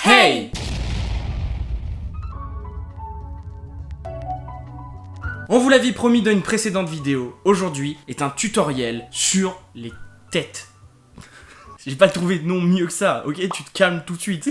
Hey! On vous l'avait promis dans une précédente vidéo, aujourd'hui est un tutoriel sur les têtes. J'ai pas trouvé de nom mieux que ça, ok? Tu te calmes tout de suite.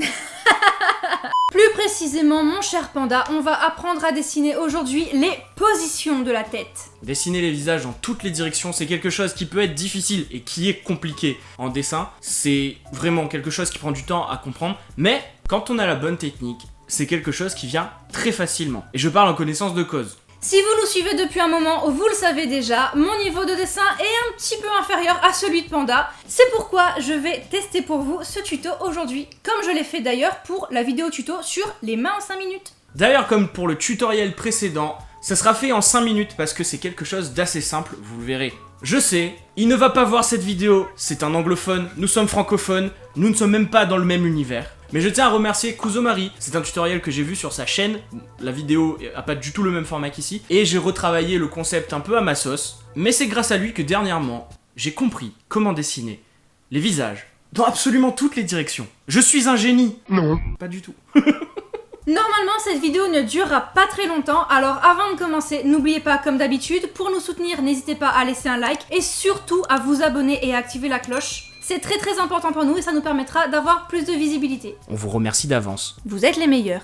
Plus précisément, mon cher panda, on va apprendre à dessiner aujourd'hui les positions de la tête. Dessiner les visages dans toutes les directions, c'est quelque chose qui peut être difficile et qui est compliqué en dessin. C'est vraiment quelque chose qui prend du temps à comprendre, mais quand on a la bonne technique, c'est quelque chose qui vient très facilement. Et je parle en connaissance de cause. Si vous nous suivez depuis un moment, vous le savez déjà, mon niveau de dessin est un petit peu inférieur à celui de Panda. C'est pourquoi je vais tester pour vous ce tuto aujourd'hui, comme je l'ai fait d'ailleurs pour la vidéo tuto sur les mains en 5 minutes. D'ailleurs, comme pour le tutoriel précédent, ça sera fait en 5 minutes parce que c'est quelque chose d'assez simple, vous le verrez. Je sais, il ne va pas voir cette vidéo, c'est un anglophone, nous sommes francophones, nous ne sommes même pas dans le même univers. Mais je tiens à remercier Kuzomari, c'est un tutoriel que j'ai vu sur sa chaîne, la vidéo a pas du tout le même format qu'ici, et j'ai retravaillé le concept un peu à ma sauce, mais c'est grâce à lui que dernièrement, j'ai compris comment dessiner les visages dans absolument toutes les directions. Je suis un génie! Non. Pas du tout. Normalement, cette vidéo ne durera pas très longtemps, alors avant de commencer, n'oubliez pas, comme d'habitude, pour nous soutenir, n'hésitez pas à laisser un like, et surtout à vous abonner et à activer la cloche. C'est très très important pour nous et ça nous permettra d'avoir plus de visibilité. On vous remercie d'avance. Vous êtes les meilleurs.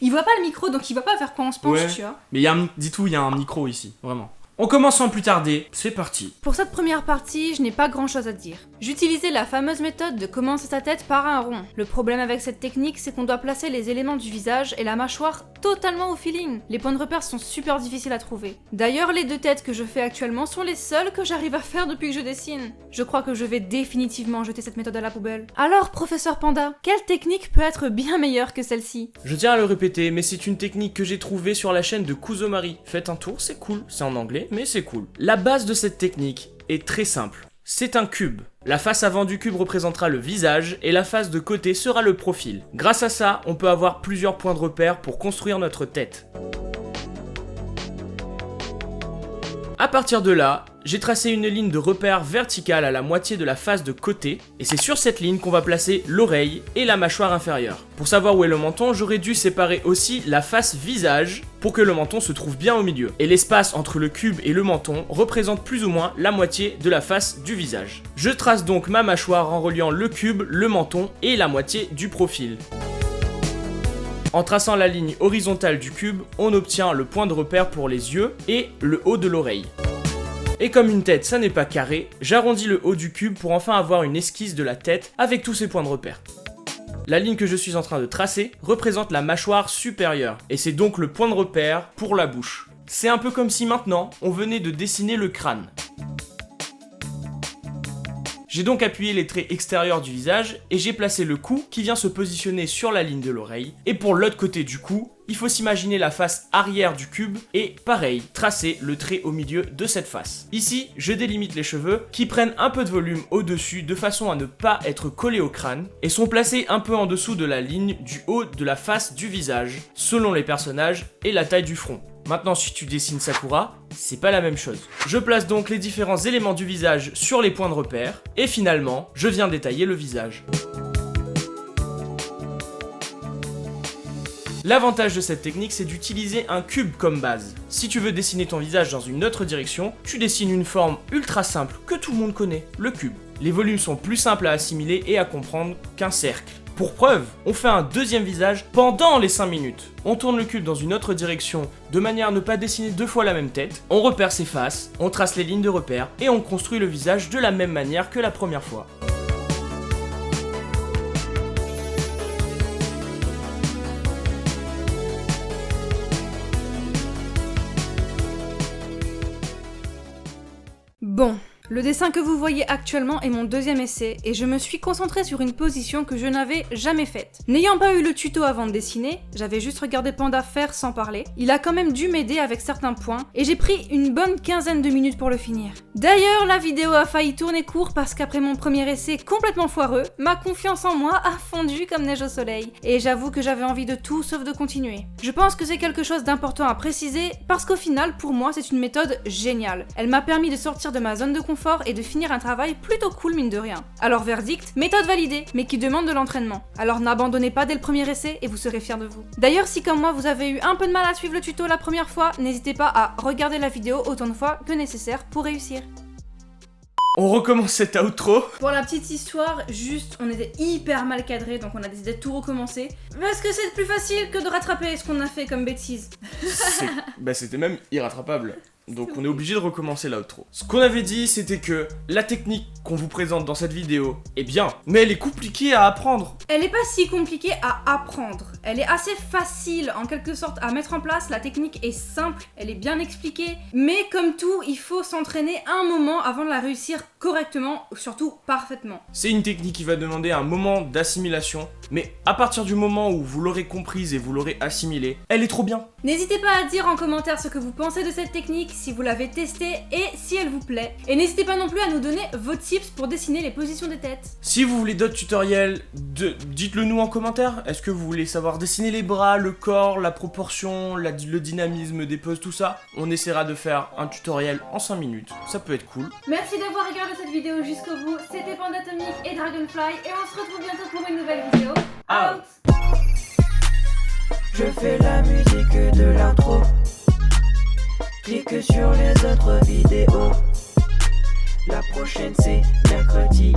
Il voit pas le micro, donc il va pas vers quoi on se penche, tu vois. Mais dis-tout, il y a un micro ici, vraiment. On commence sans plus tarder, c'est parti. Pour cette première partie, je n'ai pas grand chose à dire. J'utilisais la fameuse méthode de commencer sa tête par un rond. Le problème avec cette technique, c'est qu'on doit placer les éléments du visage et la mâchoire totalement au feeling. Les points de repère sont super difficiles à trouver. D'ailleurs, les deux têtes que je fais actuellement sont les seules que j'arrive à faire depuis que je dessine. Je crois que je vais définitivement jeter cette méthode à la poubelle. Alors, professeur Panda, quelle technique peut être bien meilleure que celle-ci? Je tiens à le répéter, mais c'est une technique que j'ai trouvée sur la chaîne de Kuzomari. Faites un tour, c'est cool, c'est en anglais, mais c'est cool. La base de cette technique est très simple. C'est un cube. La face avant du cube représentera le visage et la face de côté sera le profil. Grâce à ça, on peut avoir plusieurs points de repère pour construire notre tête. À partir de là, j'ai tracé une ligne de repère verticale à la moitié de la face de côté, et c'est sur cette ligne qu'on va placer l'oreille et la mâchoire inférieure. Pour savoir où est le menton, j'aurais dû séparer aussi la face visage pour que le menton se trouve bien au milieu. Et l'espace entre le cube et le menton représente plus ou moins la moitié de la face du visage. Je trace donc ma mâchoire en reliant le cube, le menton et la moitié du profil. En traçant la ligne horizontale du cube, on obtient le point de repère pour les yeux et le haut de l'oreille. Et comme une tête ça n'est pas carré, j'arrondis le haut du cube pour enfin avoir une esquisse de la tête avec tous ces points de repère. La ligne que je suis en train de tracer représente la mâchoire supérieure, et c'est donc le point de repère pour la bouche. C'est un peu comme si maintenant, on venait de dessiner le crâne. J'ai donc appuyé les traits extérieurs du visage et j'ai placé le cou qui vient se positionner sur la ligne de l'oreille. Et pour l'autre côté du cou, il faut s'imaginer la face arrière du cube et pareil, tracer le trait au milieu de cette face. Ici, je délimite les cheveux qui prennent un peu de volume au-dessus de façon à ne pas être collés au crâne et sont placés un peu en dessous de la ligne du haut de la face du visage, selon les personnages et la taille du front. Maintenant, si tu dessines Sakura, c'est pas la même chose. Je place donc les différents éléments du visage sur les points de repère, et finalement, je viens détailler le visage. L'avantage de cette technique, c'est d'utiliser un cube comme base. Si tu veux dessiner ton visage dans une autre direction, tu dessines une forme ultra simple que tout le monde connaît, le cube. Les volumes sont plus simples à assimiler et à comprendre qu'un cercle. Pour preuve, on fait un deuxième visage pendant les 5 minutes. On tourne le cube dans une autre direction de manière à ne pas dessiner 2 fois la même tête. On repère ses faces, on trace les lignes de repère et on construit le visage de la même manière que la première fois. Bon. Le dessin que vous voyez actuellement est mon deuxième essai et je me suis concentrée sur une position que je n'avais jamais faite. N'ayant pas eu le tuto avant de dessiner, j'avais juste regardé Panda faire sans parler, il a quand même dû m'aider avec certains points et j'ai pris une bonne quinzaine de minutes pour le finir. D'ailleurs, la vidéo a failli tourner court parce qu'après mon premier essai complètement foireux, ma confiance en moi a fondu comme neige au soleil et j'avoue que j'avais envie de tout sauf de continuer. Je pense que c'est quelque chose d'important à préciser parce qu'au final, pour moi, c'est une méthode géniale. Elle m'a permis de sortir de ma zone de confort confort et de finir un travail plutôt cool mine de rien. Alors verdict, méthode validée, mais qui demande de l'entraînement. Alors n'abandonnez pas dès le premier essai et vous serez fiers de vous. D'ailleurs, si comme moi vous avez eu un peu de mal à suivre le tuto la première fois, n'hésitez pas à regarder la vidéo autant de fois que nécessaire pour réussir. On recommence cet outro. Pour la petite histoire, juste, on était hyper mal cadré, donc on a décidé de tout recommencer. Parce que c'est plus facile que de rattraper ce qu'on a fait comme bêtise. C'était même irrattrapable. Donc on est obligé de recommencer l'outro. Ce qu'on avait dit, c'était que la technique qu'on vous présente dans cette vidéo est bien, mais elle est compliquée à apprendre. Elle est pas si compliquée à apprendre. Elle est assez facile en quelque sorte à mettre en place. La technique est simple, elle est bien expliquée. Mais comme tout, il faut s'entraîner un moment avant de la réussir correctement, surtout parfaitement. C'est une technique qui va demander un moment d'assimilation, mais à partir du moment où vous l'aurez comprise et vous l'aurez assimilée, elle est trop bien. N'hésitez pas à dire en commentaire ce que vous pensez de cette technique, si vous l'avez testée et si elle vous plaît. Et n'hésitez pas non plus à nous donner vos tips pour dessiner les positions des têtes. Si vous voulez d'autres tutoriels, dites-le nous en commentaire. Est-ce que vous voulez savoir dessiner les bras, le corps, la proportion, le dynamisme des poses, tout ça? On essaiera de faire un tutoriel en 5 minutes, ça peut être cool. Merci d'avoir regardé cette vidéo jusqu'au bout. C'était Pandatomic et Dragonfly et on se retrouve bientôt pour une nouvelle vidéo. Out! Je fais la musique de l'intro. Clique sur les autres vidéos. La prochaine c'est mercredi.